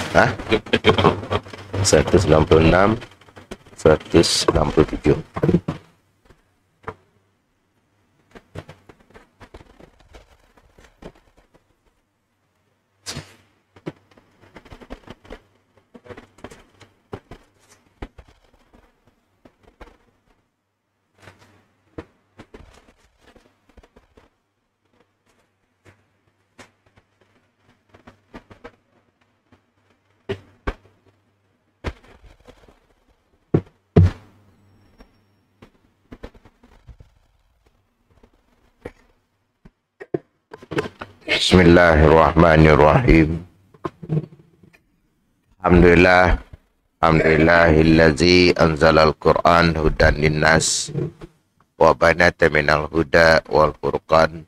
Hah? 166, 167. Bismillahirrahmanirrahim. Alhamdulillah. Alhamdulillahillazi anzalal Qur'an hudan linnas wa banata minal huda wal furqan.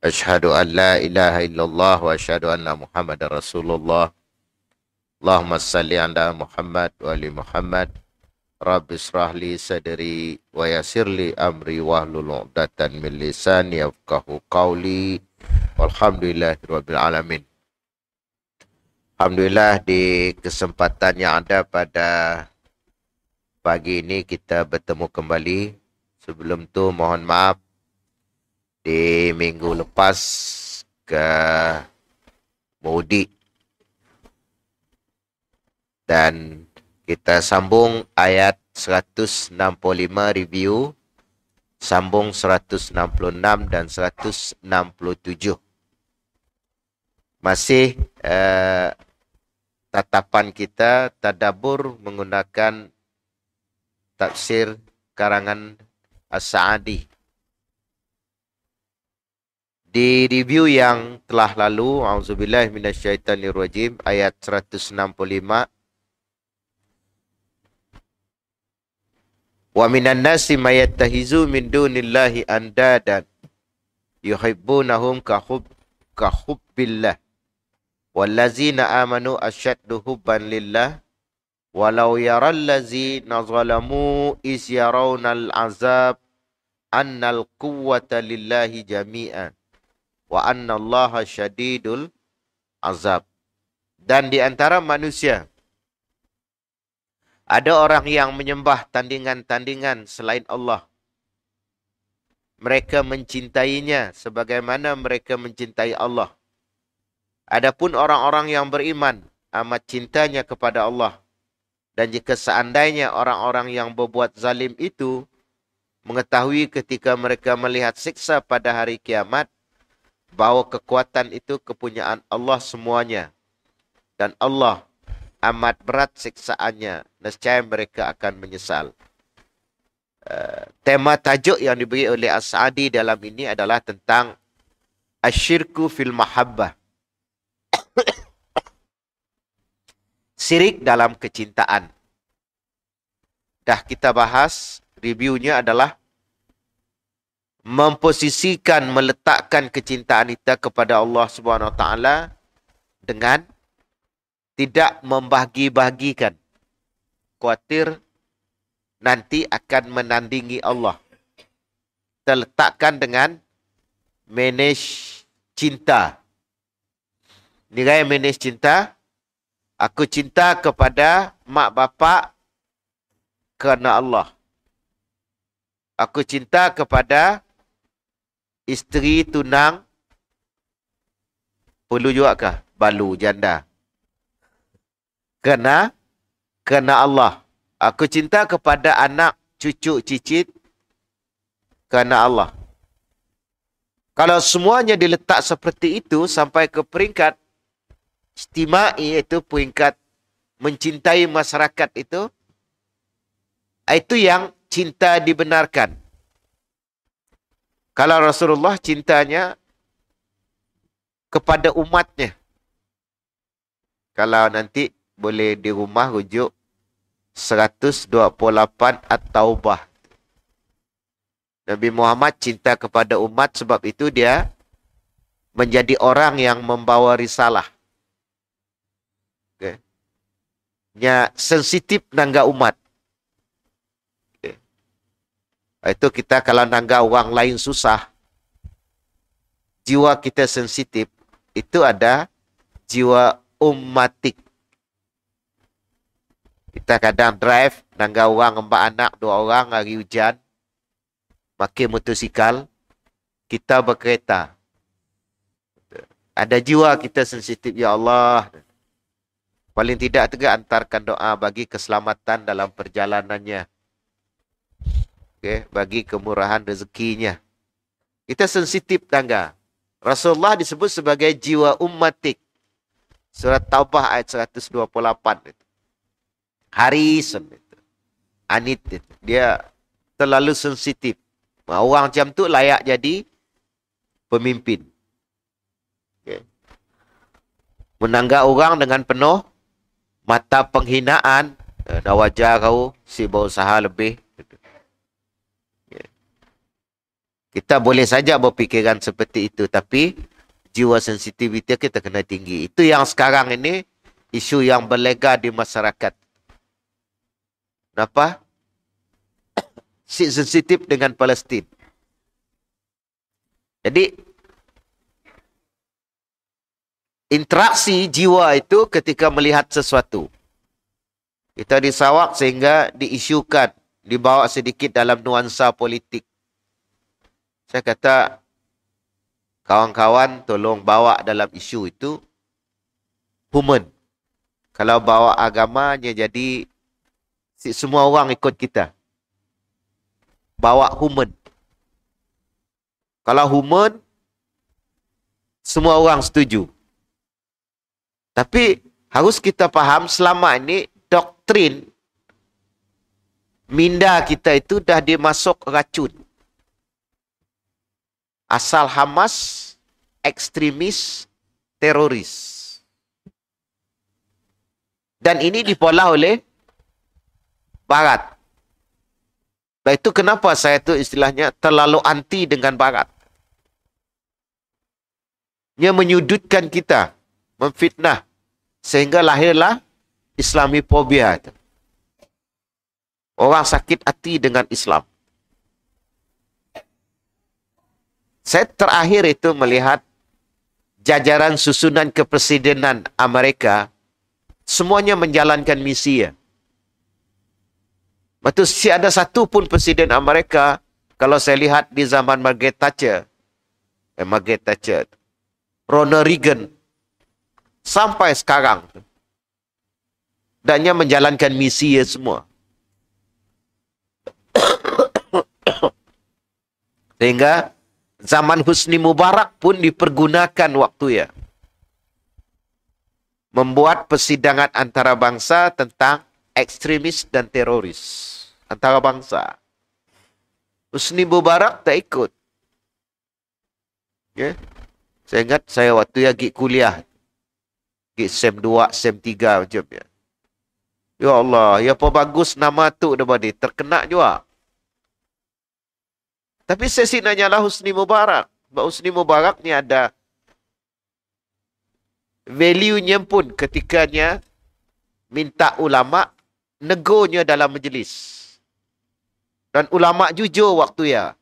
Asyhadu an la ilaha illallah wa asyhadu anna Muhammadar Rasulullah. Allahumma salli ala Muhammad wa ali Muhammad. Rabbi israh li sadri wa yassir li amri wahlul 'uqdatam min lisani yafqahu qawli. Walhamdulillahirabbil alamin. Alhamdulillah, di kesempatan yang ada pada pagi ini kita bertemu kembali. Sebelum tu mohon maaf di minggu lepas ke mudik, dan kita sambung ayat 165 review, sambung 166 dan 167. Masih tatapan kita tadabbur menggunakan tafsir karangan As-Sa'di. Di review yang telah lalu, auzubillahi minasyaitonirrajim, ayat 165, wa minan nasi mayattahizu min dunillahi andadan yuhibbunahum kahubbillah wallazina amanu asyaddu hubban lillah walau yaral ladzina zalamu is yarawnal azab annal quwwata lillahi jami'an wa annallaha syadidul azab. Dan di antara manusia ada orang yang menyembah tandingan-tandingan selain Allah. Mereka mencintainya sebagaimana mereka mencintai Allah. Adapun orang-orang yang beriman amat cintanya kepada Allah. Dan jika seandainya orang-orang yang berbuat zalim itu mengetahui ketika mereka melihat siksa pada hari kiamat, bahawa kekuatan itu kepunyaan Allah semuanya. Dan Allah amat berat siksaannya, nescaya mereka akan menyesal. Tema tajuk yang diberi oleh As-Sa'di dalam ini adalah tentang asyirku fil mahabbah. Syirik dalam kecintaan. Dah kita bahas, reviewnya adalah memposisikan, meletakkan kecintaan kita kepada Allah Subhanahu Wa Taala dengan tidak membahagi-bahagikan. Khawatir nanti akan menandingi Allah. Kita letakkan dengan manage cinta. Nilai manage cinta. Aku cinta kepada mak bapak kerana Allah. Aku cinta kepada isteri tunang. Perlu juga kah? Balu janda. Kerana Allah. Aku cinta kepada anak, cucu, cicit kerana Allah. Kalau semuanya diletak seperti itu sampai ke peringkat istimai, iaitu peringkat mencintai masyarakat itu yang cinta dibenarkan. Kalau Rasulullah cintanya kepada umatnya. Kalau nanti boleh di rumah rujuk 128 At-Taubah. Nabi Muhammad cinta kepada umat, sebab itu dia menjadi orang yang membawa risalah. Okay. Nya sensitif nangga umat. Okay. Itu kita kalau nangga orang lain susah, jiwa kita sensitif, itu ada jiwa ummatik. Kita kadang drive, nangga orang, 4 anak, 2 orang, hari hujan, pakai motosikal, kita berkereta. Ada jiwa kita sensitif, ya Allah. Paling tidak juga antarkan doa bagi keselamatan dalam perjalanannya. Okay, bagi kemurahan rezekinya. Kita sensitif tangga. Rasulullah disebut sebagai jiwa ummatik. Surat Taubah ayat 128 itu. Harisun itu. Anit itu. Dia terlalu sensitif. Orang macam tu layak jadi pemimpin. Okay. Menanggap orang dengan penuh mata penghinaan. Dah wajar kau si berusaha lebih. Okay. Kita boleh saja berfikiran seperti itu. Tapi jiwa sensitiviti kita kena tinggi. Itu yang sekarang ini isu yang berlega di masyarakat. Kenapa? Sensitif dengan Palestin. Jadi, interaksi jiwa itu ketika melihat sesuatu. Kita disawak sehingga diisukan, dibawa sedikit dalam nuansa politik. Saya kata, kawan-kawan tolong bawa dalam isu itu human. Kalau bawa agamanya jadi semua orang ikut kita. Bawa human. Kalau human, semua orang setuju. Tapi harus kita faham selama ini doktrin minda kita itu dah dimasuk racun. Asal Hamas, ekstremis, teroris. Dan ini dipola oleh Barat. Nah, itu kenapa saya tu istilahnya terlalu anti dengan Barat. Ia menyudutkan kita, memfitnah, sehingga lahirlah Islamifobia. Orang sakit hati dengan Islam. Saya terakhir itu melihat jajaran susunan kepresidenan Amerika, semuanya menjalankan misi ya. Betul, si ada satu pun presiden Amerika, kalau saya lihat di zaman Margaret Thatcher, Ronald Reagan, sampai sekarang, dannya menjalankan misi ya semua. Sehingga zaman Husni Mubarak pun dipergunakan waktu ya. Membuat persidangan antarabangsa tentang ekstremis dan teroris antarabangsa. Husni Mubarak tak ikut. Okay. Saya ingat saya waktu ya pergi kuliah. Pergi SEM 2, SEM 3 macam ya. Ya Allah, ya apa bagus nama tu daripada dia. Terkena juga. Tapi saya sih nanyalah Husni Mubarak. Sebab Husni Mubarak ni ada value-nya pun ketikanya minta ulama negurnya dalam majlis. Dan ulama jujur waktu ya.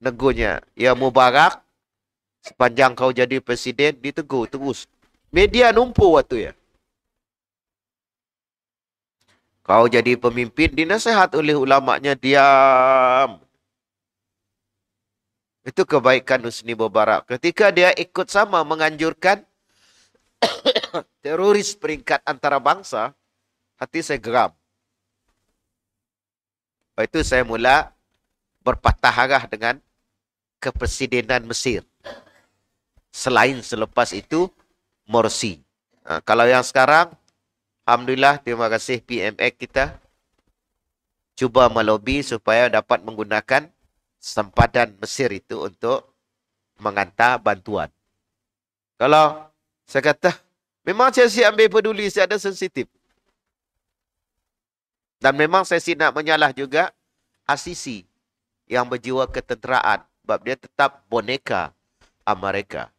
Negurnya. Ya Mubarak, sepanjang kau jadi presiden, ditegur terus. Media numpuk waktu ya. Kau jadi pemimpin, dinasihat oleh ulamanya, diam. Itu kebaikan Husni Mubarak. Ketika dia ikut sama menganjurkan teroris peringkat antarabangsa, hati saya geram. Lepas itu saya mula berpatah arah dengan kepresidenan Mesir. Selain selepas itu, Morsi. Kalau yang sekarang, alhamdulillah, terima kasih PMX kita. Cuba melobi supaya dapat menggunakan sempadan Mesir itu untuk menghantar bantuan. Kalau saya kata, memang saya siap ambil peduli, saya ada sensitif. Dan memang saya nak menyalah juga Asisi yang berjiwa ketenteraan. Sebab dia tetap boneka Amerika.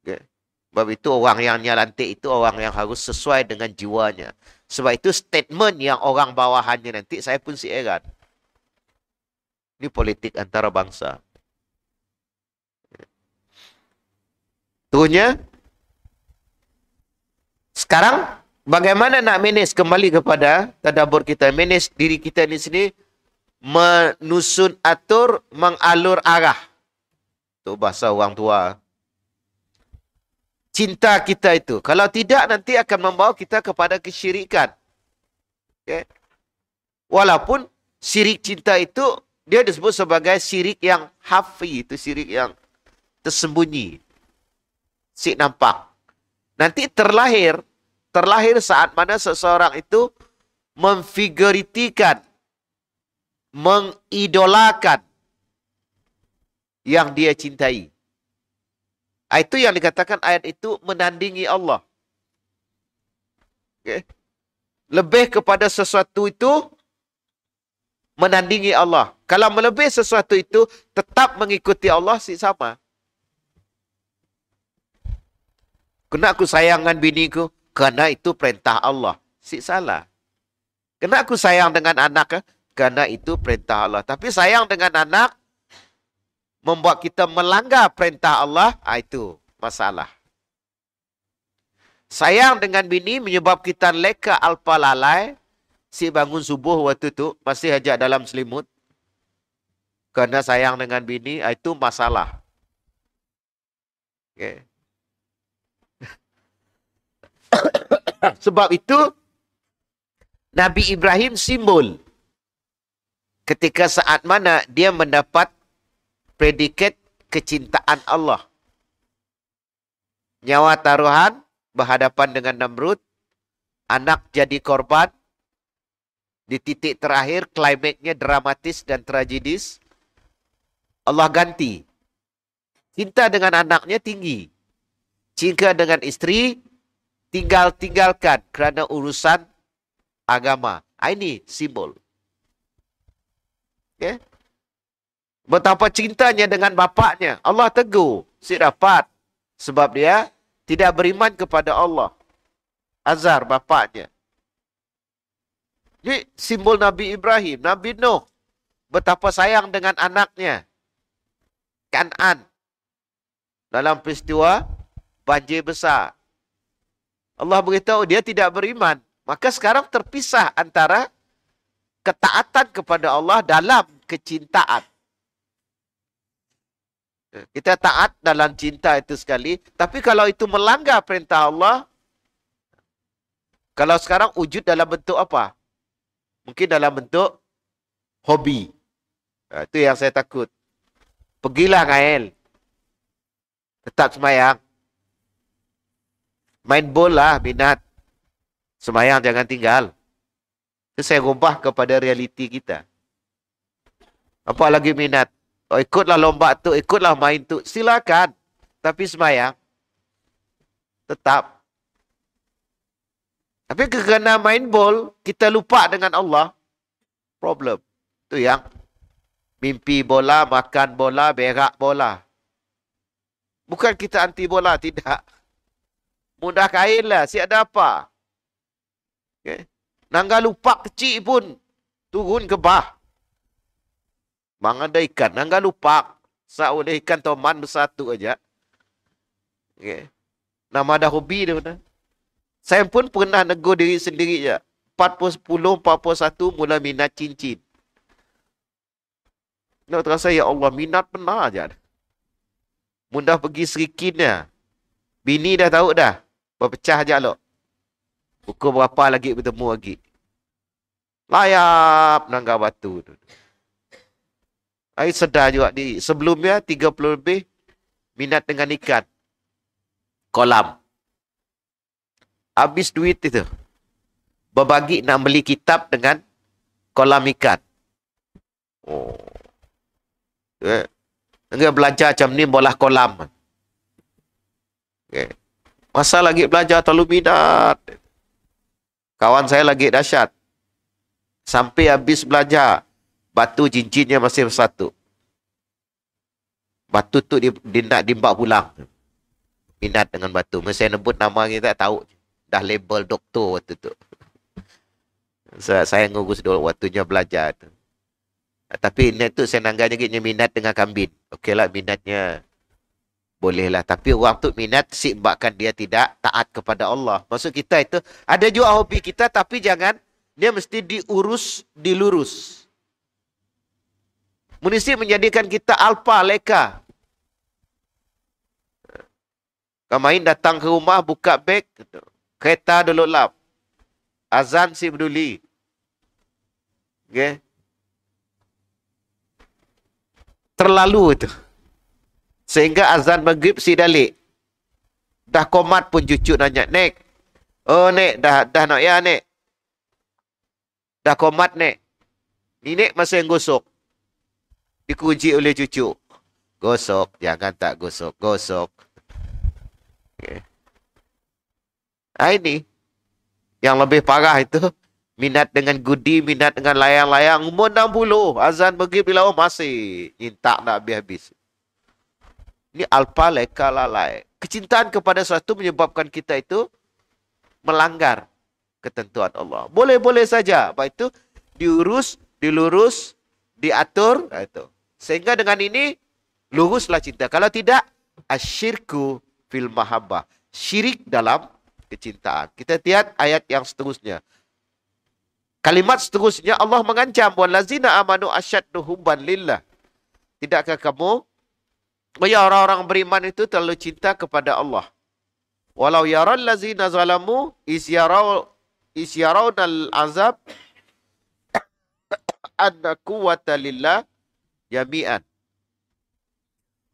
Okay. Sebab itu orang yang nyalantik itu orang yang harus sesuai dengan jiwanya. Sebab itu statement yang orang bawahannya nanti saya pun si heran. Ini politik antarabangsa. Terusnya, Sekarang, bagaimana nak manage kembali kepada tadabbur kita? Manage diri kita ni sendiri, menusun atur, mengalur arah. Itu bahasa orang tua. Cinta kita itu. Kalau tidak, nanti akan membawa kita kepada kesyirikan. Okay? Walaupun syirik cinta itu, dia disebut sebagai syirik yang hafi. Itu syirik yang tersembunyi. Syirik nampak. Nanti terlahir saat mana seseorang itu memfiguritikan, mengidolakan yang dia cintai. Itu yang dikatakan ayat itu menandingi Allah. Okay. Lebih kepada sesuatu itu menandingi Allah. Kalau melebihi sesuatu itu tetap mengikuti Allah, sama. Kena aku sayang dengan biniku? Kerana itu perintah Allah. Salah. Kena aku sayang dengan anak? Kerana itu perintah Allah. Tapi sayang dengan anak membuat kita melanggar perintah Allah, itu masalah. Sayang dengan bini menyebab kita leka alpa lalai, si bangun subuh waktu tu masih ajak dalam selimut. Kerana sayang dengan bini, itu masalah. Okay. Sebab itu Nabi Ibrahim simbol ketika saat mana dia mendapat predikat kecintaan Allah. Nyawa taruhan berhadapan dengan Namrud, anak jadi korban, di titik terakhir klimaknya dramatis dan tragedis, Allah ganti. Cinta dengan anaknya tinggi, cinta dengan istri tinggalkan kerana urusan agama. Ini simbol. Okay. Betapa cintanya dengan bapaknya. Allah tegur. Si dapat. Sebab dia tidak beriman kepada Allah. Azar bapaknya. Ini simbol Nabi Ibrahim. Nabi Nuh. Betapa sayang dengan anaknya. Kan'an. Dalam peristiwa banjir besar. Allah beritahu dia tidak beriman. Maka sekarang terpisah antara ketaatan kepada Allah dalam kecintaan. Kita taat dalam cinta itu sekali. Tapi kalau itu melanggar perintah Allah, kalau sekarang wujud dalam bentuk apa? Mungkin dalam bentuk hobi. Itu yang saya takut. Pergilah ngael. Tetap semayang. Main bola, minat. Semayang jangan tinggal. Itu saya ubah kepada realiti kita. Apa lagi minat? Oh, ikutlah lomba tu, ikutlah main tu. Silakan. Tapi semayang. Tetap. Tapi kerana main bol, kita lupa dengan Allah. Problem. Itu yang mimpi bola, makan bola, berak bola. Bukan kita anti bola, tidak. Mudah kain lah, si ada apa? Okay. Nangga lupak kecil pun turun ke bah. Bang ada ikan, nangga lupak. Saat ikan toman bersatu aja. Okay. Nama ada hobi dia. Saya pun pernah negur diri sendiri je. 40, 41 mula minat cincin. Nak terasa, ya Allah, minat benar aja. Mudah pergi serikinnya. Bini dah tahu dah. Berpecah je lo. Pukul berapa lagi bertemu lagi. Layap nangga batu. Saya sedar juga di sebelumnya 30 lebih minat dengan ikan. Kolam. Habis duit itu. Berbagi nak beli kitab dengan kolam ikan. Oh. Enggak belajar macam ni bola kolam. Okay. Masa lagi belajar terlalu minat. Kawan saya lagi dahsyat. Sampai habis belajar, batu cincinnya masih bersatu. Batu tu dia nak dimbak pulang. Minat dengan batu. Masa saya nebut nama kita tak tahu. Dah label doktor waktu tu. Saya ngurus dulu waktunya belajar tu. Tapi net tu saya nangganya minat dengan kambing. Okeylah minatnya. Bolehlah. Tapi orang tu minat sebabkan dia tidak taat kepada Allah. Maksud kita itu, ada juga hobi kita tapi jangan, dia mesti diurus, dilurus. Mesti menjadikan kita alpa, leka. Kau main datang ke rumah, buka beg, kereta dulu lap. Azan si peduli. Okay. Terlalu itu. Sehingga azan maghrib si dalik. Dah komat pun cucu nanya, Nek. Oh, Nek, dah nak ya, Nek. Dah komat, Nek. Ni Nek masa yang gosok. Dikuji oleh cucu. Gosok, jangan tak gosok. Gosok. Okay. Ini. Yang lebih parah itu. Minat dengan gudi, minat dengan layang-layang. Umur 60. Azan maghrib bila masih. Minta nak habis-habis. Ini alpa leka lalai. Kecintaan kepada sesuatu menyebabkan kita itu melanggar ketentuan Allah. Boleh-boleh saja. Baik itu diurus, dilurus, diatur. Itu. Sehingga dengan ini luruslah cinta. Kalau tidak, asyirku fil mahabbah. Syirik dalam kecintaan. Kita lihat ayat yang seterusnya. Kalimat seterusnya Allah mengancam wallazina amanu asyaddu hubban lillah. Tidakkah kamu orang-orang beriman itu terlalu cinta kepada Allah. Walau yaral lazina zalamu isyarawna al-azab anna quwwata lillah jami'an.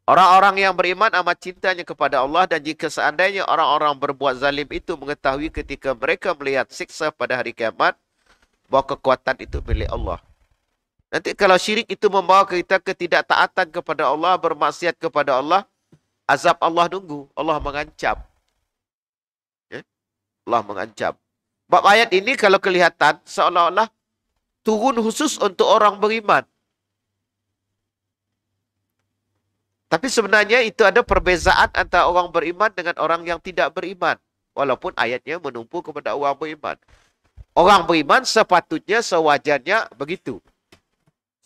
Orang-orang yang beriman amat cintanya kepada Allah dan jika seandainya orang-orang berbuat zalim itu mengetahui ketika mereka melihat siksa pada hari kiamat bahawa kekuatan itu milik Allah. Nanti kalau syirik itu membawa kita ketidaktaatan kepada Allah, bermaksiat kepada Allah, azab Allah nunggu. Allah mengancam. Ya? Allah mengancam. Bab ayat ini kalau kelihatan seolah-olah turun khusus untuk orang beriman. Tapi sebenarnya itu ada perbezaan antara orang beriman dengan orang yang tidak beriman. Walaupun ayatnya menumpu kepada orang beriman. Orang beriman sepatutnya, sewajarnya begitu.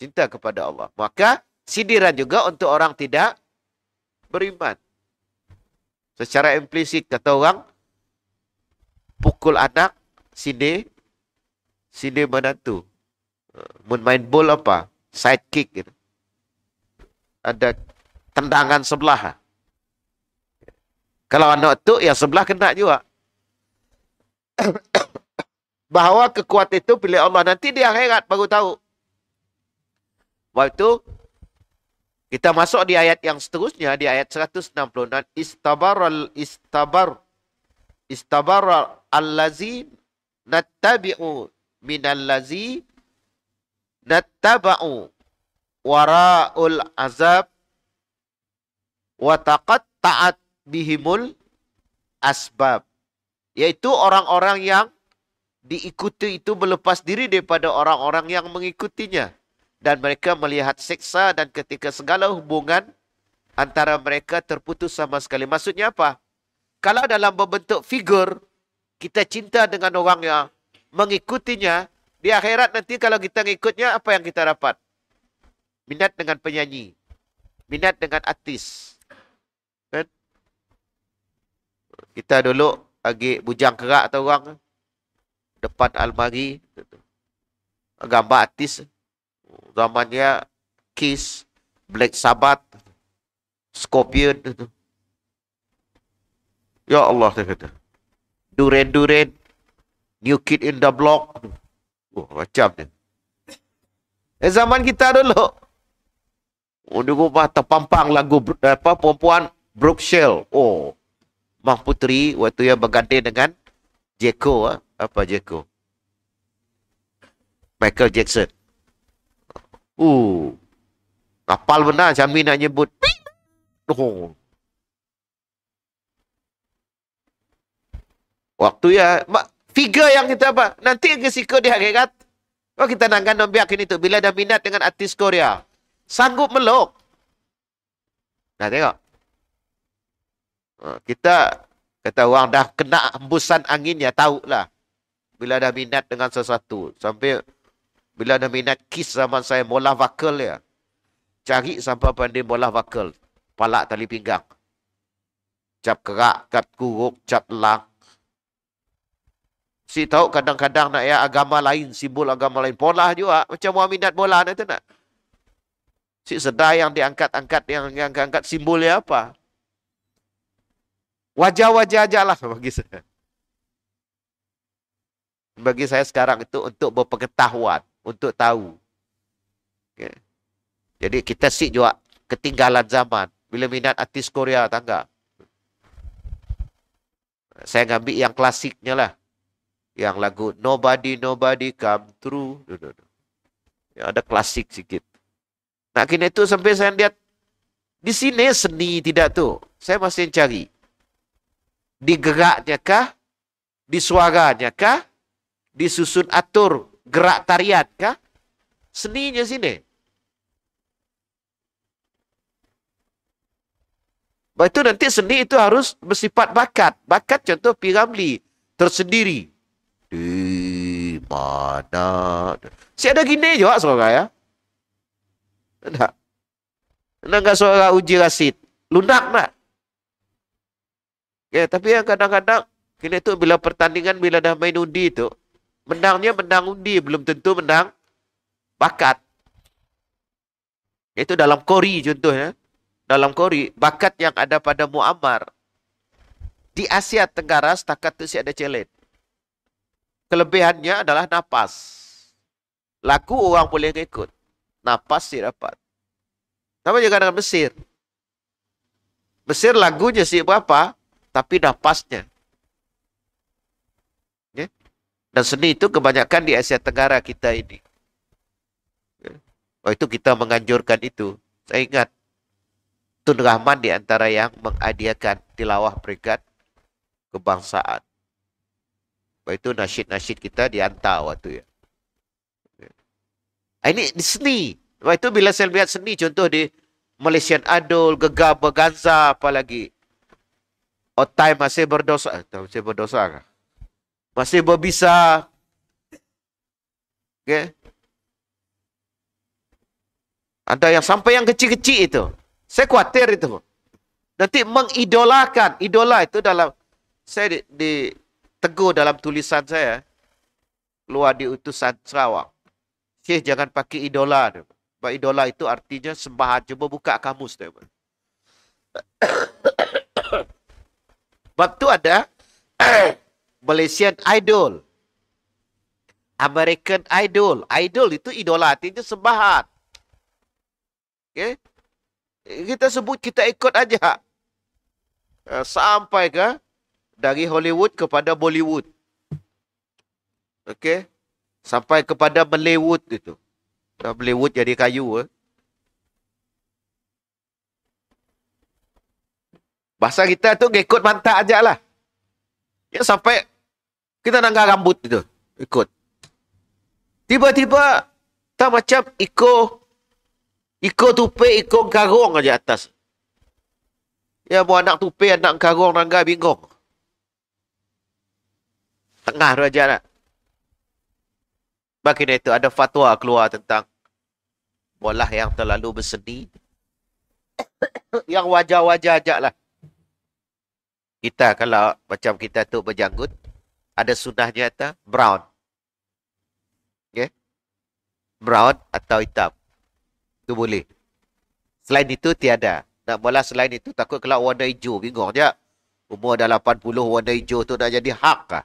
Cinta kepada Allah. Maka sindiran juga untuk orang tidak beriman. Secara implisit kata orang, pukul anak, sindir menantu. Main bola apa? Sidekick gitu. Ada tendangan sebelah. Kalau anak tu, yang sebelah kena juga. Bahawa kekuatan itu pilih Allah. Nanti di akhirat baru tahu. Waktu itu, kita masuk di ayat yang seterusnya, di ayat 160. Dan istabar allazi nattabi'u minallazi nattaba'u wara'ul azab wa taqatta'at bihimul asbab. Yaitu orang-orang yang diikuti itu melepas diri daripada orang-orang yang mengikutinya. Dan mereka melihat siksa dan ketika segala hubungan antara mereka terputus sama sekali. Maksudnya apa? Kalau dalam berbentuk figur, kita cinta dengan orang yang mengikutinya, di akhirat nanti kalau kita mengikutnya, apa yang kita dapat? Minat dengan penyanyi. Minat dengan artis. Kan? Kita dulu lagi bujang kerak atau orang depan almari gambar artis zamannya Kiss, Black Sabbath, Scorpion. Ya Allah, saya kata. Duran, New Kid in the Block. Oh, macam ni. Zaman kita dulu. Di rumah terpampang lagu perempuan Brooke Shell. Oh, Mang Putri waktu yang berganding dengan Jeko. Apa Jeko? Michael Jackson. Kapal benar Syami nak nyebut. Oh. Waktu ya, figure yang kita apa? Nanti risiko di akhirat. Oh, kita nak gandum biakin itu. Bila dah minat dengan artis Korea. Sanggup meluk. Nah, tengok. Kita, kata orang dah kena hembusan angin ya, tahulah. Bila dah minat dengan sesuatu. Sampai, bila dah minat kiss zaman saya, bola vakal ya. Cari sampai pandai bola vakal. Palak tali pinggang. Cap kerak, cap kuruk, cap lang. Si tahu kadang-kadang nak ya agama lain, simbol agama lain. Bola juga. Macam Muhammadat bola nak tu nak. Si sedar yang diangkat-angkat, yang angkat simbolnya apa. Wajah-wajah aja lah bagi saya. Bagi saya sekarang itu untuk berpengetahuan, untuk tahu. Okay. Jadi kita sih juga ketinggalan zaman. Bila minat artis Korea, tangga. Saya ngambil yang klasiknya lah. Yang lagu Nobody, Nobody Come True. Ya, ada klasik sikit. Nah, kini itu sampai saya lihat. Di sini seni tidak tu. Saya masih cari. Di geraknya kah? Di suaranya kah? Disusun atur gerak tarian kah? Seninya sini. Lepas itu nanti seni itu harus bersifat bakat. Bakat contoh P. Ramlee. Tersendiri. Di mana? Si ada gini juga suara ya. Enggak. Enggak suara Uji Rasid. Lunak nak. Ya, tapi yang kadang-kadang kini itu bila pertandingan, bila dah main undi itu, menangnya menang undi, belum tentu menang bakat. Itu dalam Kori contohnya. Dalam Kori, bakat yang ada pada Muammar. Di Asia Tenggara, setakat itu si ada challenge. Kelebihannya adalah napas. Lagu orang boleh ikut. Napas si dapat. Sama juga dengan Mesir. Mesir lagunya si berapa, tapi napasnya. Ya? Dan seni itu kebanyakan di Asia Tenggara kita ini. Ya? Oh, itu kita menganjurkan itu. Saya ingat. Tun Rahman di antara yang menghadiahkan tilawah peringkat kebangsaan. Itu nasyid-nasyid kita dihantar waktu ya. Ini di seni. Lepas itu bila saya lihat seni, contoh di Malaysian Idol, Gegar Berganza, apalagi. Otai masih berdosa. Masih berdosa kah? Masih berbisa. Okay. Ada yang sampai yang kecil-kecil itu. Saya khawatir itu. Nanti mengidolakan. Idola itu dalam, saya ditegur dalam tulisan saya. Keluar di utusan Sarawak. Syekh jangan pakai idola. Sebab idola itu artinya sembahan. Cuba buka kamus. Sebab itu ada Malaysian Idol. American Idol. Idol itu idola. Artinya sembahan. Okay? Kita sebut, kita ikut aja. Sampai ke dari Hollywood kepada Bollywood. Okey. Sampai kepada Bollywood itu. Bollywood jadi kayu. Bahasa kita tu ikut mantak aja lah. Ya sampai kita nanggar rambut itu. Ikut. Tiba-tiba tak macam Iko tupai, Iko karung aja atas. Ya, buat anak tupai, anak karung, nangga bingung. Tengah tu aja nak. Baginda itu ada fatwa keluar tentang bola yang terlalu berseni. Yang wajah-wajah aja lah. Kita kalau macam kita tu berjanggut, ada sunnahnya tu brown. Okay? Brown atau hitam. Itu boleh. Selain itu tiada. Nak bola selain itu takut kalau warna hijau. Bingung je. Umur dah 80 warna hijau tu dah jadi hak kah?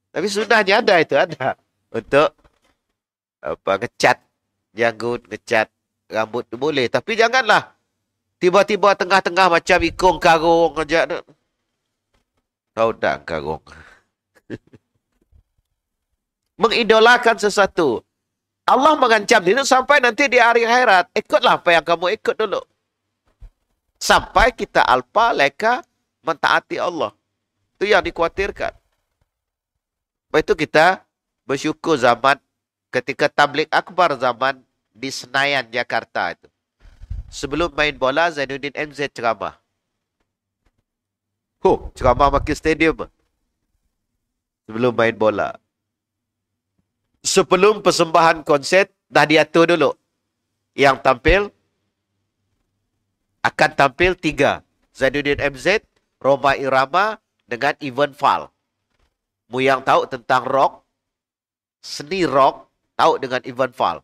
Tapi sunahnya ada itu. Ada. Untuk apa ngecat janggut, ngecat rambut tu boleh. Tapi janganlah. Tiba-tiba tengah-tengah macam ikung karung aja. Tahu tak karung? Mengidolakan sesuatu. Allah mengancam itu sampai nanti di hari akhirat. Ikutlah apa yang kamu ikut dulu. Sampai kita alpa leka mentaati Allah. Itu yang dikhawatirkan. Lepas itu kita bersyukur zaman ketika tabligh akbar zaman di Senayan, Jakarta itu. Sebelum main bola, Zainuddin MZ ceramah. Ceramah makin stadium. Sebelum main bola. Sebelum persembahan konsert, dah diatur dulu. Yang tampil, akan tampil 3. Zainuddin MZ, Roma Irama dengan Ivan Fal. Mu yang tahu tentang rock, seni rock, tahu dengan Ivan Fal.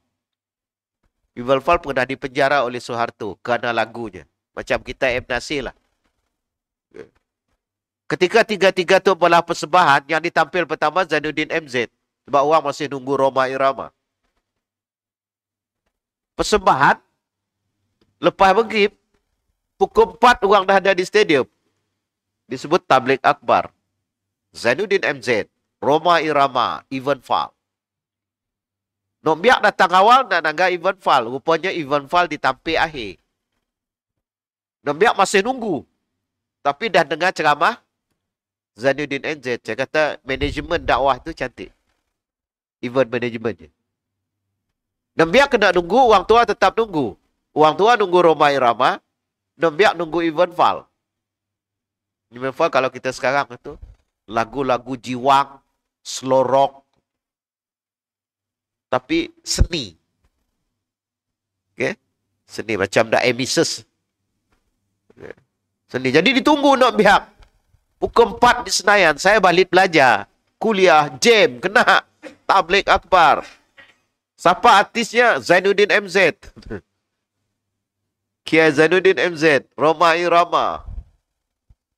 Ivan Fal pernah dipenjara oleh Soeharto kerana lagunya. Macam kita M. Nasir lah. Ketika tiga-tiga tu belah persembahan, yang ditampil pertama Zainuddin MZ. Sebab orang masih nunggu Roma Irama. Persembahan, lepas maghrib, pukul 4 orang dah ada di stadium. Disebut tabligh akbar. Zainuddin MZ, Roma Irama, Ivan Fal. Nok biak datang awal nak nangga Ivan Fal. Rupanya Ivan Fal ditampil akhir. Nok biak masih nunggu. Tapi dah dengar ceramah Zainuddin MZ. Saya kata manajemen dakwah tu cantik. Event management je. Nok biak kena nunggu, orang tua tetap nunggu. Orang tua nunggu Roma Irama. Nok biak nunggu Ivan Fal. Ivan Fal kalau kita sekarang tu lagu-lagu jiwang, slow rock, tapi seni. Okay? Seni macam The Amises. Okay. Seni. Jadi ditunggu nak biak. Pukul 4 di Senayan, saya balik belajar. Kuliah, jam, kena tabligh akbar. Siapa artisnya? Zainuddin MZ. Kiai Zainuddin MZ, Roma Irama.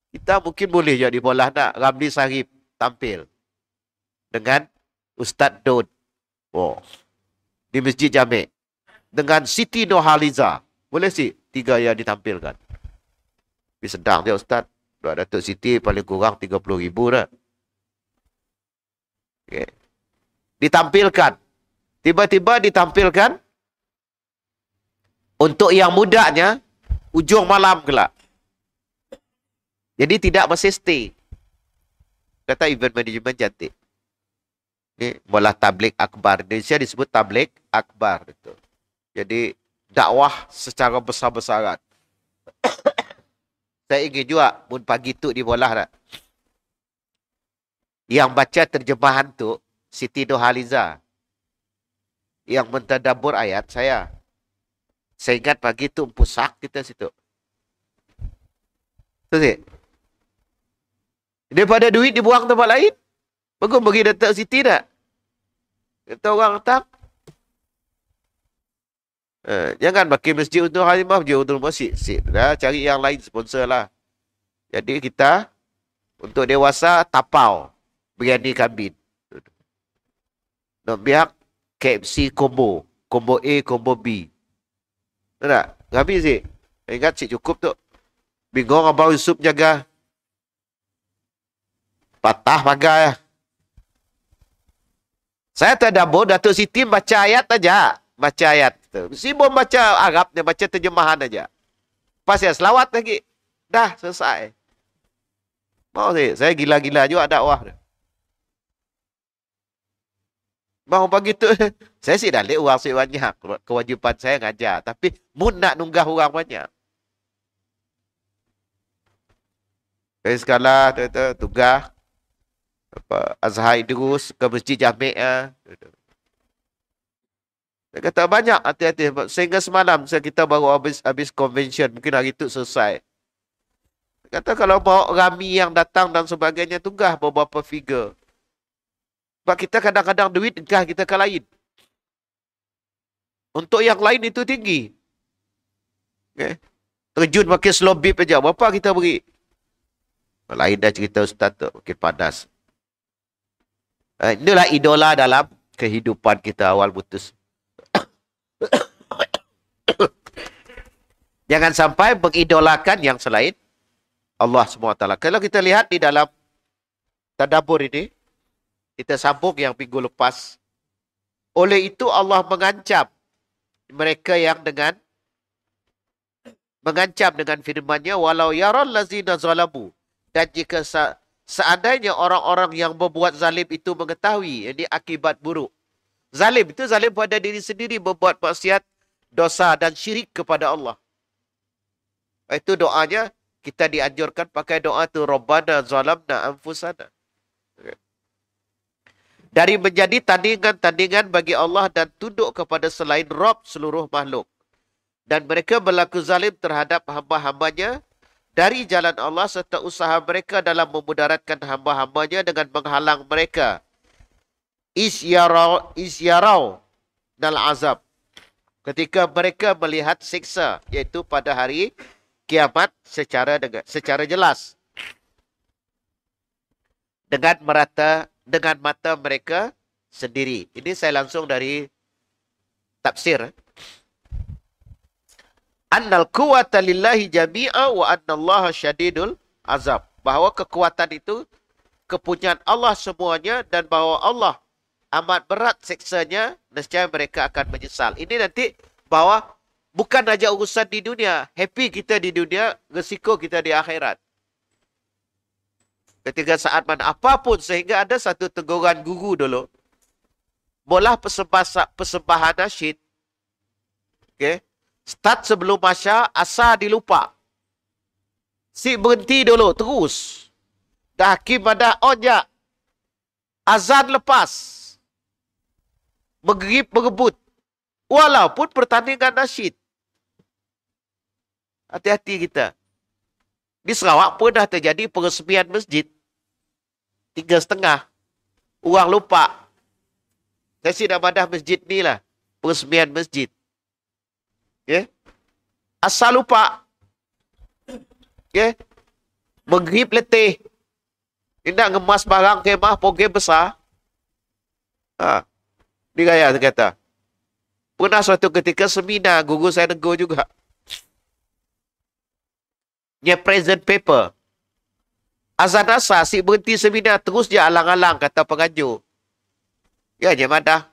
Kita mungkin boleh jadi bola nak Ramli Sarip tampil dengan Ustaz Dod. Oh. Di Masjid Jamek. Dengan Siti Nurhaliza. Boleh sih 3 yang ditampilkan. Tapi sedang dia Ustaz. Datuk Siti paling kurang 30,000 dah. Okay. Ditampilkan. Tiba-tiba ditampilkan untuk yang mudanya ujung malam kelak. Jadi tidak mesti stay. Kata event management cantik. Ini bola tabligh akbar. Indonesia disebut tabligh akbar. Itu. Jadi dakwah secara besar-besaran. Saya ingin juga mun pagi tu di bola tak. Yang baca terjemahan tu Siti Nurhaliza. Yang mentadabbur ayat saya. Saya ingat pagi tu pusak kita situ. Tu sih. Daripada duit dibuang tempat lain. Bagus bagi Datuk Siti tak? Kata orang tak. Jangan pakai masjid untuk Halimah, masjid untuk masjid. Dah cari yang lain sponsor lah. Jadi kita untuk dewasa tapau. Biryani kambing. Nak biak KFC combo. Combo A, combo B. Tahu tak? Habis sih. Ingat cik cukup tu. Bingung Abang Yusuf jaga. Patah pagai. Saya tadabbur Datuk Siti baca ayat aja. Baca ayat. Mesti bom baca Arabnya, baca terjemahan aja. Pas ya selawat lagi. Dah selesai. Mau sih. Saya gila-gila juga dakwah. Mau pagi tu. Saya sih dah lihat orang banyak. Kewajipan saya ngajar. Tapi mun nak nunggah orang banyak. Saya sekala tugas. Azhar Idrus ke Masjid Jamek. Saya kata banyak hati-hati. Sehingga semalam kita baru habis convention. Mungkin hari itu selesai. Saya kata kalau mau rami yang datang dan sebagainya, tunggah beberapa figure. Sebab kita kadang-kadang duit engkah kita ke lain. Untuk yang lain itu tinggi. Okay. Terjun pakai slow beep aja. Berapa kita beri? Lain dah cerita Ustaz tu. Makin panas. Inilah idola dalam kehidupan kita awal putus. Jangan sampai mengidolakan yang selain Allah SWT. Kalau kita lihat di dalam tadabbur ini, kita sambung yang minggu lepas. Oleh itu Allah mengancam mereka yang mengancam dengan firman-Nya, walau yaral lazina zalamu. Dan jika seandainya orang-orang yang berbuat zalim itu mengetahui ini akibat buruk. Zalim itu zalim pada diri sendiri, berbuat maksiat, dosa dan syirik kepada Allah. Itu doanya, kita dianjurkan pakai doa tu, Rabbana zalamna anfusana. Dari menjadi tandingan-tandingan bagi Allah dan tunduk kepada selain Rabb seluruh makhluk. Dan mereka berlaku zalim terhadap hamba-hambanya dari jalan Allah serta usaha mereka dalam memudaratkan hamba-hambanya dengan menghalang mereka. Isyarau dal azab. Ketika mereka melihat siksa, iaitu pada hari kiamat secara jelas. Dengan mata mereka sendiri. Ini saya langsung dari tafsir. Annal quwwata lillahi jami'a wa annallaha syadidul azab. Bahawa kekuatan itu kepunyaan Allah semuanya dan bahawa Allah amat berat siksanya, nescaya mereka akan menyesal. Ini nanti bahawa bukan saja urusan di dunia. Happy kita di dunia, risiko kita di akhirat. Ketika saat mana apapun, sehingga ada satu teguran guru dulu. Bolah persembahan nasyid. Okay. Start sebelum masya, asa dilupa. Si berhenti dulu, terus. Dah hakim dah onjak. Azan lepas. Berebut. Walaupun pertandingan nasyid. Hati-hati kita. Di Sarawak pun dah terjadi peresmian masjid. 3.30. Orang lupa. Saya sudah madah masjid ni lah. Peresmian masjid. Okay. Asal lupa. Okay. Maghrib letih. Tidak ngemas barang kemah program besar. Ni gaya saya kata. Pernah suatu ketika seminar guru saya negur juga. Dia present paper. Azan asar si berhenti seminar terus dia alang-alang kata pengajuk. Ya je madah.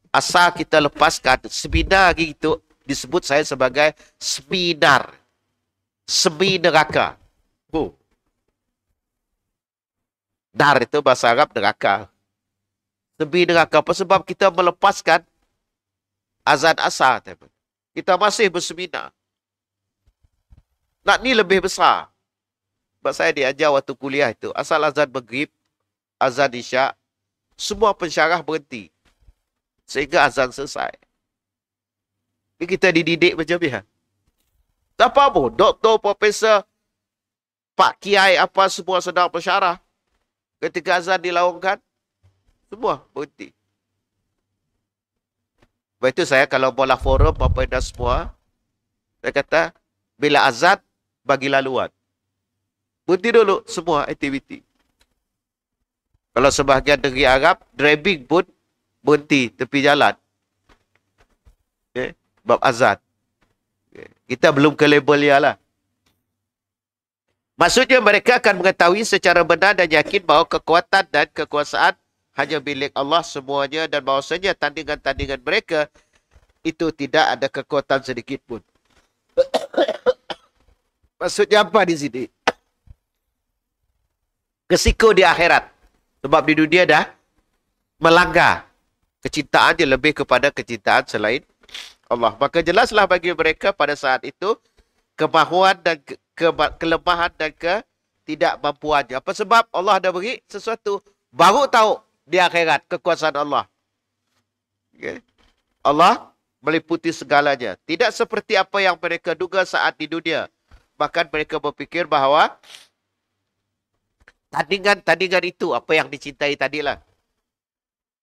Asal kita lepaskan seminar gitu disebut saya sebagai seminar. Semi neraka. Dar itu bahasa Arab neraka. Semi neraka. Apa sebab kita melepaskan azan asar. Kita masih berseminar. Nak ni lebih besar. Sebab saya diajar waktu kuliah itu. Asal azan maghrib, azan isyak, semua pensyarah berhenti. Sehingga azan selesai. Ini kita dididik macam ni. Tak apa pun. Doktor, profesor, Pak Kiai, apa semua sedang pensyarah. Ketika azan dilaungkan, semua berhenti. Sebab itu saya kalau bola forum, apa dan semua, saya kata, bila azan, bagi laluan. Berhenti dulu semua aktiviti. Kalau sebahagian negeri Arab, driving pun berhenti tepi jalan. Okay. Bab azan. Okay. Kita belum ke label dia lah. Maksudnya mereka akan mengetahui secara benar dan yakin bahawa kekuatan dan kekuasaan hanya milik Allah semuanya dan bahawasanya tandingan-tandingan mereka itu tidak ada kekuatan sedikit pun. Maksudnya apa di sini? Risiko di akhirat. Sebab di dunia dah melanggar. Kecintaan dia lebih kepada kecintaan selain Allah. Maka jelaslah bagi mereka pada saat itu kemahuan dan kelemahan dan ketidakmampuannya. Apa sebab Allah dah beri sesuatu. Baru tahu di akhirat kekuasaan Allah. Okay. Allah meliputi segalanya. Tidak seperti apa yang mereka duga saat di dunia. Bahkan mereka berfikir bahawa tandingan-tandingan itu, apa yang dicintai tadilah,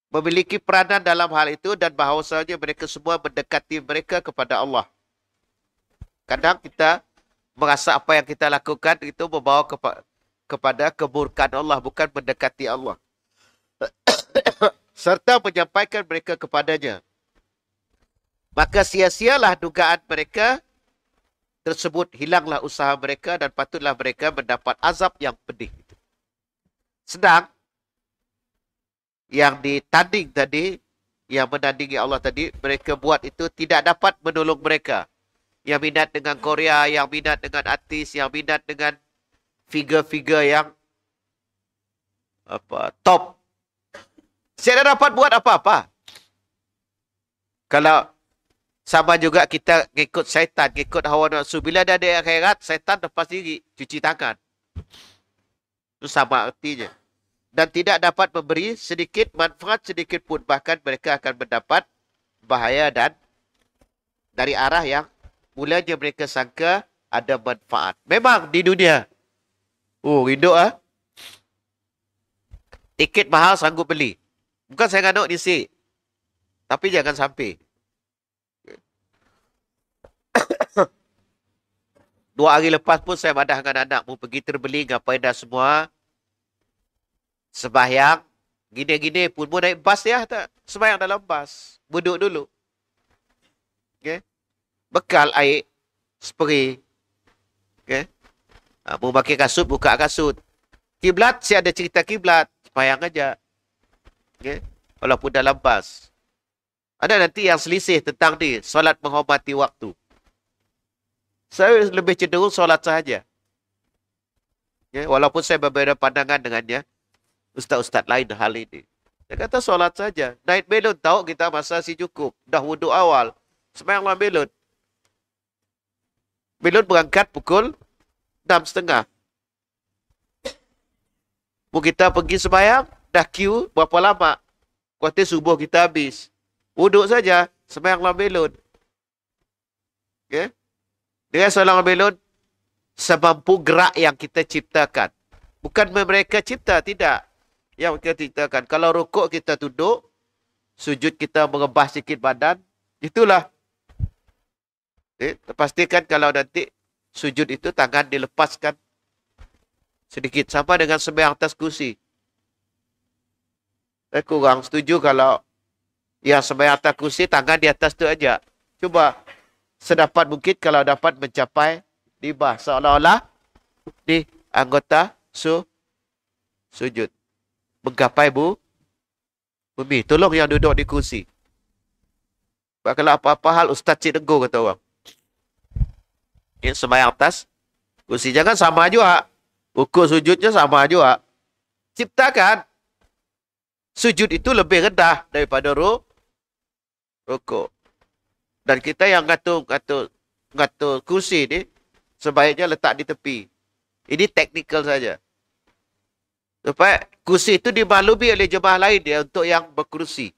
memiliki peranan dalam hal itu dan bahawasanya mereka semua mendekati mereka kepada Allah. Kadang kita merasa apa yang kita lakukan itu membawa kepada keburukan Allah, bukan mendekati Allah. Serta menyampaikan mereka kepadanya. Maka sia-sialah dugaan mereka tersebut, hilanglah usaha mereka dan patutlah mereka mendapat azab yang pedih. Sedang yang ditanding tadi, yang menandingi Allah tadi, mereka buat itu tidak dapat menolong mereka. Yang minat dengan Korea, yang minat dengan artis, yang minat dengan figure-figure yang top. Saya tak dapat buat apa-apa. Kalau sama juga kita ngikut syaitan, ngikut hawa nafsu. Bila dah ada akhirat, syaitan lepas diri, cuci tangan. Itu sama artinya. Dan tidak dapat memberi sedikit manfaat sedikit pun. Bahkan mereka akan mendapat bahaya dan dari arah yang mulanya mereka sangka ada manfaat. Memang di dunia. Oh, hidup ah. Tiket mahal sanggup beli. Bukan saya nganuk disik. Tapi jangan sampai. 2 hari lepas pun saya madah dengan anak. Mau pergi terbeli, ngapain dah semua. Sembahyang. Gini-gini pun. Mau naik bas ya. Tak? Sembahyang dalam bas. Duduk dulu. Okay. Bekal air. Spray. Okay. Mau pakai kasut, buka kasut. Kiblat, saya ada cerita kiblat. Sembahyang aja. Okay. Walaupun dalam bas. Ada nanti yang selisih tentang ni. Solat menghormati waktu. Saya lebih cenderung solat sahaja. Ya, walaupun saya berbeza pandangan dengannya. Ustaz-ustaz lain hal ini. Dia kata solat saja. Naik belon tahu kita masa si cukup. Dah wuduk awal. Sembahyanglah belon. Belon berangkat pukul 6.30. Mau kita pergi sembahyang. Dah queue berapa lama. Kuartir subuh kita habis. Wuduk saja. Sembahyanglah belon. Okay. Dengan solat belon, semampu gerak yang kita ciptakan. Bukan mereka cipta, tidak. Yang kita ciptakan. Kalau rukuk kita duduk, sujud kita mengebah sikit badan, itulah. Pastikan kalau nanti sujud itu tangan dilepaskan sedikit. Sama dengan sembahyang atas kursi. Saya kurang setuju kalau yang sembahyang atas kursi, tangan di atas tu aja. Cuba. Sedapat mungkin kalau dapat mencapai libah. Seolah-olah di anggota sujud. Menggapai bumi. Tolong yang duduk di kursi. Kalau apa-apa hal, Ustaz Cik Teguh kata orang. Ini sembahyang atas kursi. Jangan sama juga. Ukur sujudnya sama juga. Ciptakan. Sujud itu lebih rendah daripada rukuk. Dan kita yang ngatur kursi ni, sebaiknya letak di tepi. Ini teknikal saja. Supaya kursi itu dimaklumi oleh jemaah lain dia untuk yang berkursi.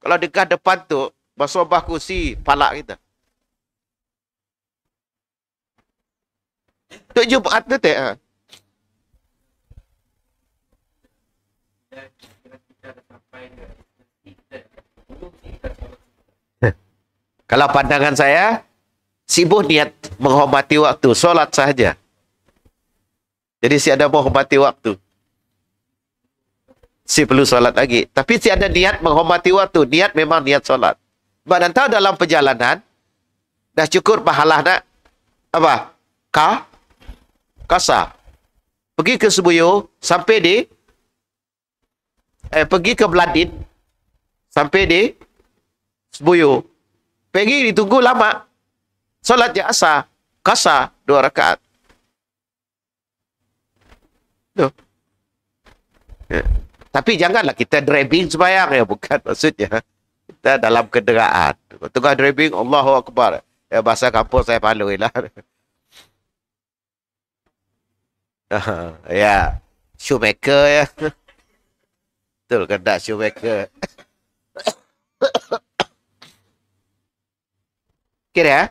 Kalau dekat depan tu, bersobah kursi, palak kita. Untuk Jumaat tu tak? Kalau pandangan saya, sibuk niat menghormati waktu, solat sahaja. Jadi si ada menghormati waktu. Si perlu solat lagi. Tapi si ada niat menghormati waktu, niat memang niat solat. Sebab nanti dalam perjalanan, dah cukup pahala nak, apa? Kasa. Pergi ke Sebuyo, sampai di, pergi ke Beladin, sampai di Sebuyo. Pergi ditunggu lama. Solat je asar. Kasar 2 rakaat. Tuh. Ya. Tapi janganlah kita driving sembahyang. Ya, bukan maksudnya. Kita dalam kenderaan. Tengah driving, Allahu Akbar. Ya, bahasa kampung saya palui lah. Ya. Shoemaker ya. Betul kan tak shoemaker. Kira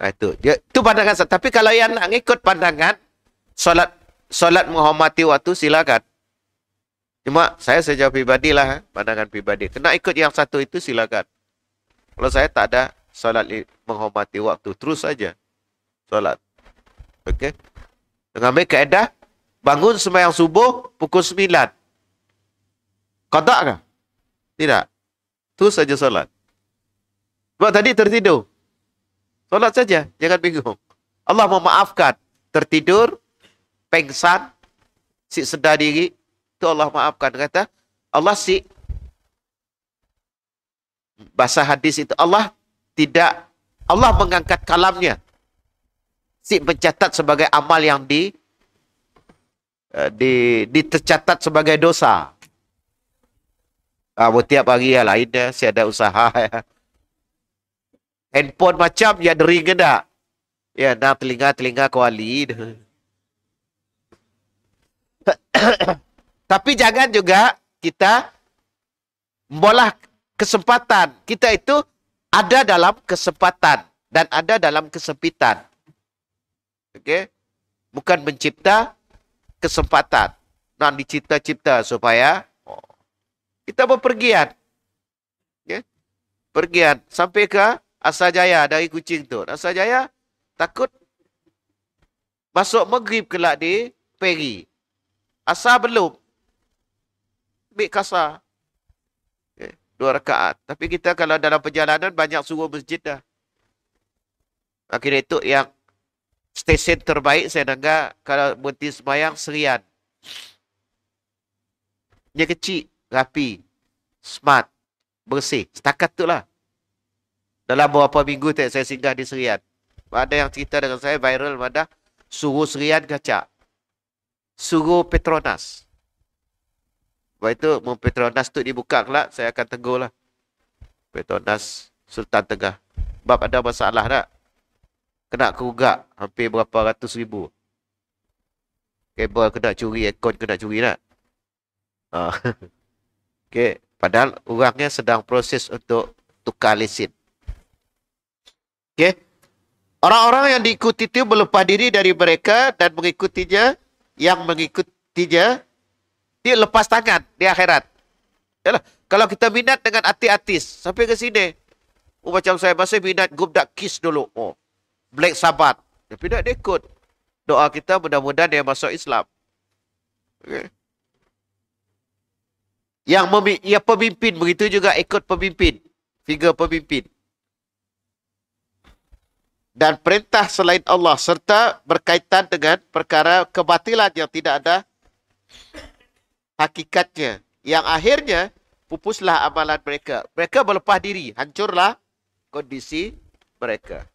itu pandangan saya. Tapi kalau yang nak ikut pandangan solat menghormati waktu, silakan. Cuma saya secara pribadi lah, pandangan pribadi. Kena ikut yang satu itu silakan. Kalau saya tak ada solat menghormati waktu, terus saja solat. Okey. Dengan ambil kaedah, bangun sembahyang subuh pukul 9. Qada kah? Tidak. Terus saja solat. Sebab tadi tertidur. Solat saja, jangan bingung. Allah memaafkan. Tertidur, pengsan, si sedar diri, itu Allah maafkan. Kata, Allah si, bahasa hadis itu, Allah mengangkat kalamnya. Si mencatat sebagai amal yang ditercatat sebagai dosa. Tiap hari ya lain ya, si ada usaha ya. Handphone macam ya dering ke tak? Ya, nak telinga kuali. Tapi jangan juga kita membolah kesempatan. Kita itu ada dalam kesempatan dan ada dalam kesempitan. Okey. Bukan mencipta kesempatan. Nak dicipta-cipta supaya kita berpergian. Okay. Pergian. Sampai ke Asajaya dari Kuching tu. Asajaya takut masuk maghrib kelak di Peri. Asar belum. Ambil kasar. Okay. 2 rakaat. Tapi kita kalau dalam perjalanan banyak suruh masjid dah. Akhirnya itu yang stesen terbaik saya dengar kalau berhenti sembahyang Serian. Dia kecil, rapi, smart, bersih. Setakat tu lah. Dalam beberapa minggu saya singgah di Serian. Ada yang cerita dengan saya viral pada suruh Serian kacak. Suruh Petronas. Sebab itu, Petronas tu dibuka kelak, saya akan tegur lah. Petronas Sultan Tengah. Sebab ada masalah tak? Kena kerugak hampir berapa ratus ribu. Kabel kena curi, aircon kena curi tak? Okay. Padahal orangnya sedang proses untuk tukar lesen. Okay. Orang-orang yang diikuti itu melepas diri dari mereka dan mengikutinya, yang mengikutinya, dia lepas tangan di akhirat. Yalah, kalau kita minat dengan artis-artis, sampai ke sini. Macam saya masih minat Gubdak Kiss dulu. Black Sabbath. Tapi tak dia ikut. Doa kita mudah-mudahan dia masuk Islam. Okay. Yang pemimpin begitu juga ikut pemimpin. Figure pemimpin. Dan perintah selain Allah serta berkaitan dengan perkara kebatilan yang tidak ada hakikatnya. Yang akhirnya pupuslah amalan mereka. Mereka berlepas diri. Hancurlah kondisi mereka.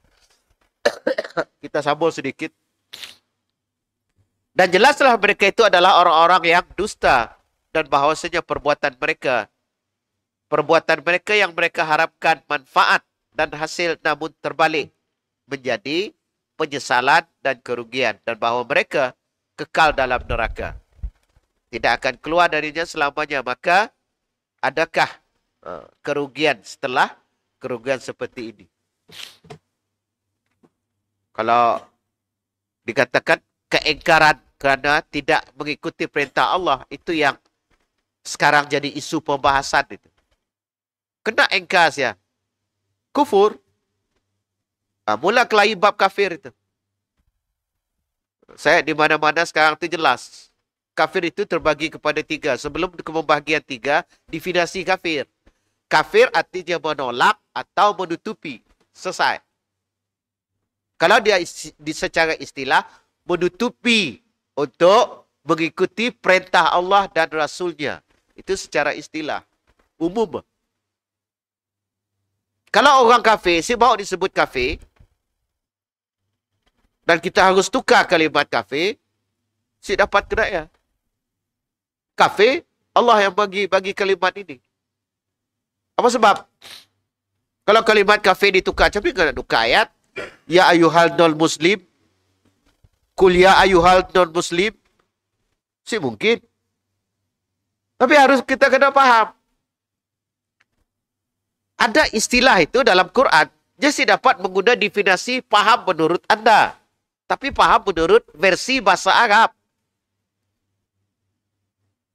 Kita sambung sedikit. Dan jelaslah mereka itu adalah orang-orang yang dusta. Dan bahawasanya perbuatan mereka yang mereka harapkan manfaat dan hasil namun terbalik menjadi penyesalan dan kerugian. Dan bahawa mereka kekal dalam neraka. Tidak akan keluar darinya selamanya. Maka adakah kerugian setelah kerugian seperti ini? Kalau dikatakan keingkaran kerana tidak mengikuti perintah Allah, itu yang sekarang jadi isu pembahasan itu. Kena engkar ya. Kufur. Mula kelahi bab kafir itu. Saya di mana-mana sekarang itu jelas. Kafir itu terbagi kepada 3. Sebelum pembahagian 3, definisi kafir. Kafir artinya menolak atau menutupi. Selesai. Kalau dia secara istilah menutupi untuk mengikuti perintah Allah dan Rasulnya. Itu secara istilah. Umum. Kalau orang kafir, saya bawa disebut kafir. Dan kita harus tukar kalimat kafir. Saya dapat kena ya. Kafir, Allah yang bagi kalimat ini. Apa sebab? Kalau kalimat kafir ditukar, tapi kena tukar ayat. Ya ayuhal non-muslim. Kul ya ayuhal non-muslim. Si mungkin. Tapi harus kita kena faham. Ada istilah itu dalam Quran. Jadi dapat menggunakan definisi paham menurut anda. Tapi paham menurut versi bahasa Arab.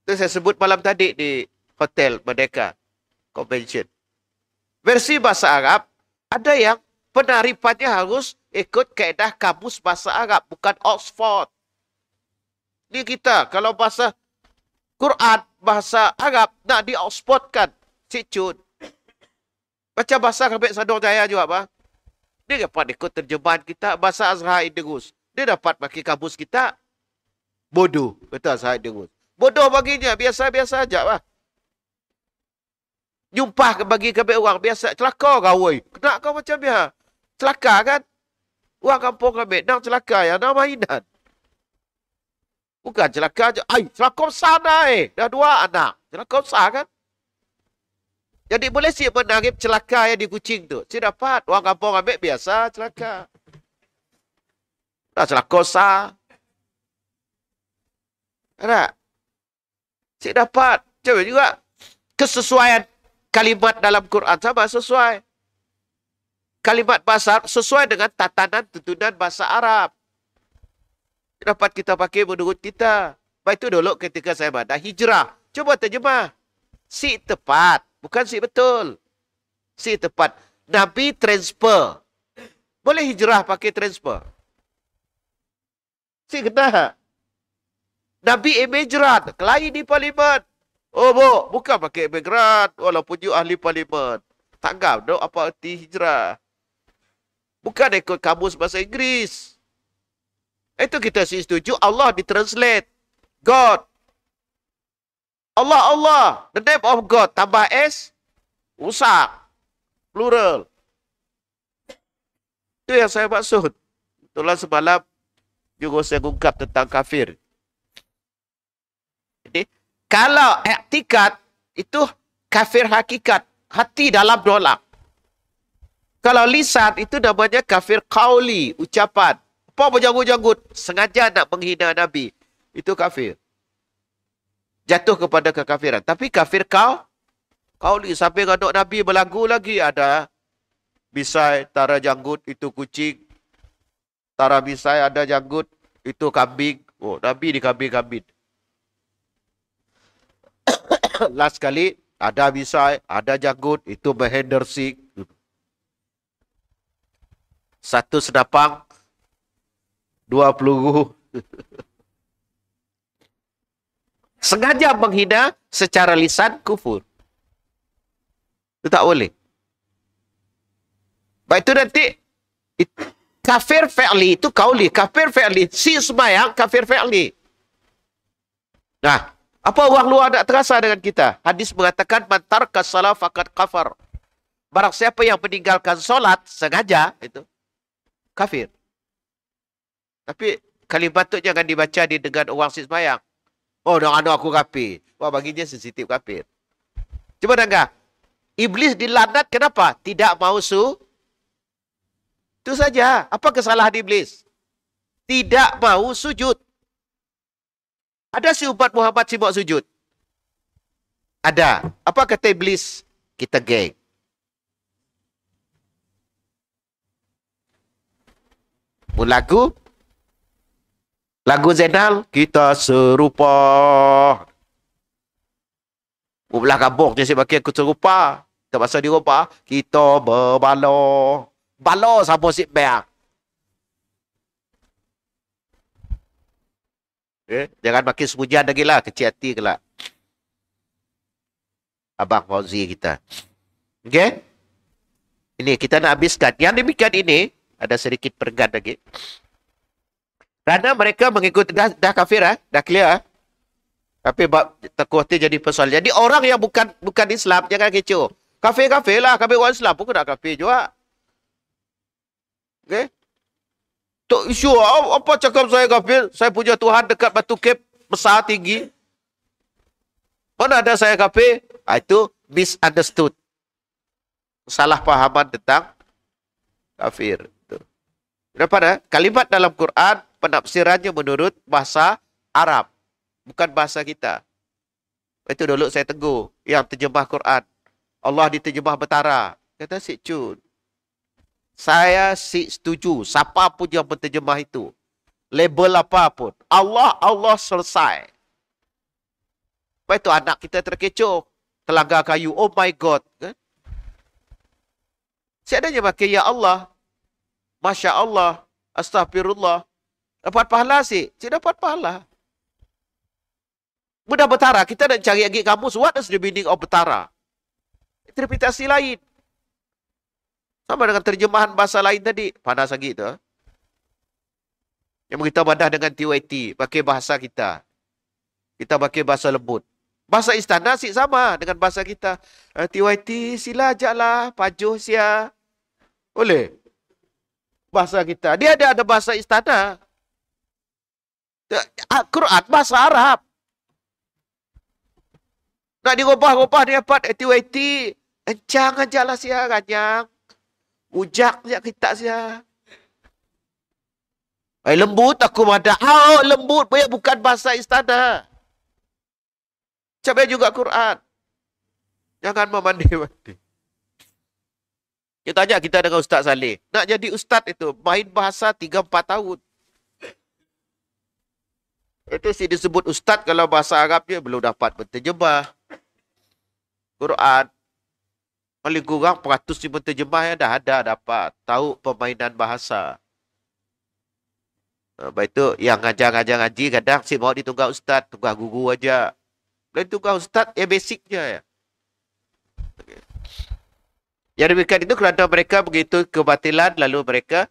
Itu saya sebut malam tadi di Hotel Merdeka Convention. Versi bahasa Arab, ada yang penarifannya harus ikut kaedah kamus bahasa Arab, bukan Oxford. Ini kita, kalau bahasa Quran, bahasa Arab, nak di Oxford kan, Cik Cun. Baca bahasa Khabib Sador Jaya juga, apa? Dia dapat ikut terjemahan kita, bahasa Azhar Idrus. Dia dapat pakai kamus kita, bodoh, kata Azhar Idrus. Bodoh baginya, biasa-biasa aja, lah. Jumpa bagi kami orang biasa. Celaka kau, woi. Kenapa kau macam biasa? Celaka kan? Orang kampung kami. Nang celaka ya. Nang mainan. Bukan celaka aja. Ay, celaka sana Dah 2 anak. Celaka besar kan? Jadi boleh sih menangip celaka yang di Kuching tu. Si dapat. Orang kampung kami biasa celaka. Dah celaka besar. Ada? Si dapat. Coba juga. Kesesuaian kalimat dalam Quran sama sesuai. Kalimat bahasa sesuai dengan tatanan tuntunan bahasa Arab. Dapat kita pakai menurut kita. Baik itu dulu ketika saya dah hijrah. Coba terjemah. Si tepat. Bukan si betul. Si tepat. Nabi transfer. Boleh hijrah pakai transfer. Si kena. Nabi imigran. Kelahi di parlimen. Oh, bukan pakai imigran. Walaupun you ahli parlimen. Tanggap dok apa arti hijrah. Bukan ikut kamus bahasa Inggeris. Itu kita setuju. Allah ditranslate. God. Allah. The name of God. Tambah S. Rusak. Plural. Itu yang saya maksud. Itulah semalam juga saya ungkap tentang kafir. Jadi, kalau i'tikad itu kafir hakikat. Hati dalam nolak. Kalau lisan itu namanya kafir qauli, ucapan. Apa berjanggut-janggut? Sengaja nak menghina Nabi. Itu kafir. Jatuh kepada kekafiran. Tapi kafir qauli. Sampai dengan Nabi berlagu lagi ada. Bisai, tara janggut, itu kucing. Tara bisai, ada janggut, itu kambing. Oh, Nabi dikambing-kambing. Last kali, ada bisai, ada janggut, itu Mahendra Singh. Satu senapang, 2 peluru. Sengaja menghina secara lisan kufur. Itu tak boleh. Baik itu nanti kafir fi'li itu kauli, kafir fi'li si sembahyang kafir fi'li. Nah, apa orang luar tak terasa dengan kita? Hadis mengatakan man taraka shalah faqad kafar. Barang siapa yang meninggalkan solat sengaja itu kafir. Tapi kalimat itu jangan dibaca di dengan orang si sembahyang. Oh, nak aku kafir. Wah, baginya sensitif kafir. Cuba dengar. Iblis dilaknat kenapa? Tidak mau itu saja. Apa kesalahan iblis? Tidak mau sujud. Ada si umat Muhammad si mau sujud? Ada. Apa kata iblis? Kita geng. Lagu Zainal, kita serupa. Belah kampung je si bagi aku serupa. Kita bahasa di rupa, kita berbalo. Balo sama si beak. Jangan makin semujan lagi lah. Kecil hati ke lah. Abang Fauzi kita. Okay? Ini kita nak habiskan. Yang demikian ini, ada sedikit perenggan lagi. Kerana mereka mengikut, dah kafir dah clear Tapi takutnya jadi persoalan. Jadi orang yang bukan Islam, jangan kecoh. Kafir lah. Kafir orang Islam pun kena kafir juga. Okay? Tok isu apa cakap saya kafir? Saya punya Tuhan dekat batu kep besar tinggi. Mana ada saya kafir? Itu misunderstood. Salah pahaman tentang kafir. Kenapa? Kalimat dalam Quran penafsirannya menurut bahasa Arab, bukan bahasa kita. Itu dulu saya tegur yang terjemah Quran. Allah diterjemah betara. Kata Sik Chun. Saya setuju. Siapa pun yang berterjemah itu. Label apa pun. Allah selesai. Lepas itu anak kita terkecoh. Telaga kayu. Oh my God. Kan? Seadanya pakai ya Allah. Masya Allah. Astaghfirullah. Dapat pahala sih. Cik dapat pahala. Mudah betara. Kita nak cari lagi kamus. What is the meaning of betara? Interpretasi lain. Sama dengan terjemahan bahasa lain tadi. Panas lagi itu. Yang kita badah dengan TYT. Pakai bahasa kita. Kita pakai bahasa lembut. Bahasa istana sih sama dengan bahasa kita. TYT sila ajaklah. Pajuh sia. Boleh. Bahasa kita. Dia ada bahasa istana. Quran bahasa Arab. Nak dirubah-rubah dia dapat TYT. Encang ajaklah sia kanyang. Ujak je kita sia. Lembut aku madah. Lembut. Bukan bahasa istana. Cabai juga Quran. Jangan memandi-mandi. Kita tanya kita dengan Ustaz Saleh. Nak jadi Ustaz itu, main bahasa 3-4 tahun. Itu sih disebut ustaz kalau bahasa Arabnya belum dapat menterjemah Quran. Paling kurang peratus si menterjemah yang dah ada dapat. Tahu permainan bahasa. Lepas itu yang ngajar-ngajar ngaji kadang si mau ditunggal ustaz, tunggal guru aja. Lain tunggal ustaz ya basic je ya. Yang demikian itu kerana mereka begitu kebatilan lalu mereka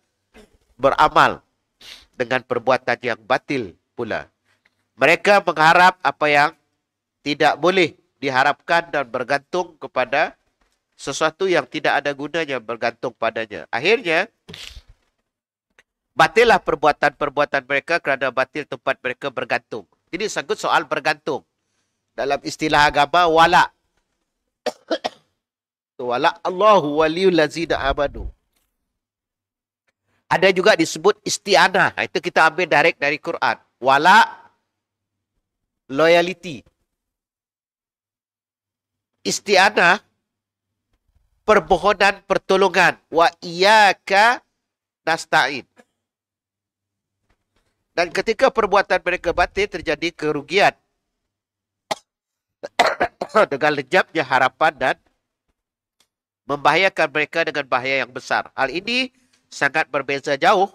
beramal dengan perbuatan yang batil pula. Mereka mengharap apa yang tidak boleh diharapkan dan bergantung kepada sesuatu yang tidak ada gunanya bergantung padanya. Akhirnya, batillah perbuatan-perbuatan mereka kerana batil tempat mereka bergantung. Ini sangkut soal bergantung. Dalam istilah agama, wala. Wala Allahu waliyul lazina amanu. Ada juga disebut isti'anah. Itu kita ambil direct dari Quran. Wala, loyalty. Isti'anah, permohonan pertolongan. Wa iyyaka nasta'in. Dan ketika perbuatan mereka batil terjadi kerugian dengan lenyapnya harapan dan membahayakan mereka dengan bahaya yang besar. Hal ini sangat berbeza jauh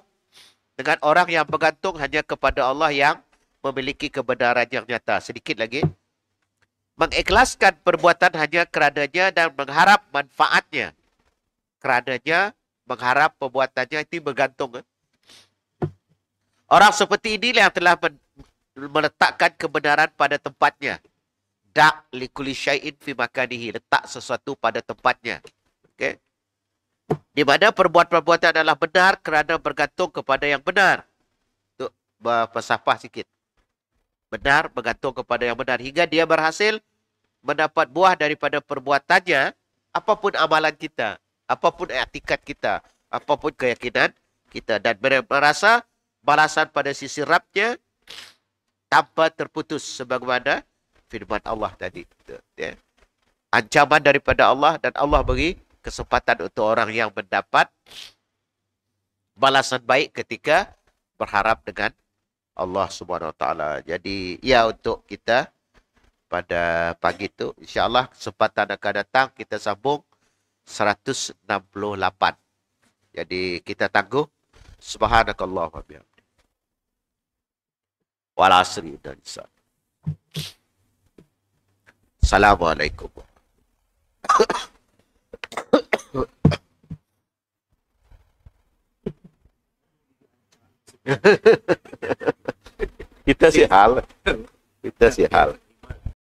dengan orang yang bergantung hanya kepada Allah yang memiliki kebenaran yang nyata. Sedikit lagi. Mengikhlaskan perbuatan hanya kerananya dan mengharap manfaatnya. Kerananya mengharap perbuatannya itu bergantung. Orang seperti ini yang telah meletakkan kebenaran pada tempatnya. Da' likuli syai'in fi makanihi. Letak sesuatu pada tempatnya. Okay? Di mana perbuatan-perbuatan adalah benar kerana bergantung kepada yang benar. Untuk berfalsafah sikit. Benar bergantung kepada yang benar. Hingga dia berhasil mendapat buah daripada perbuatannya. Apapun amalan kita. Apapun i'tikad kita. Apapun keyakinan kita. Dan merasa balasan pada sisi Rabbnya tanpa terputus sebagaimana firman Allah tadi. Ya. Ancaman daripada Allah dan Allah beri kesempatan untuk orang yang mendapat balasan baik ketika berharap dengan Allah Subhanahu Wa Taala. Jadi ya untuk kita pada pagi itu insya-Allah kesempatan akan datang kita sambung 168. Jadi kita tangguh subhanakallah wa bihamdika. Wal asri dan insan. Assalamualaikum. Kita sih hal.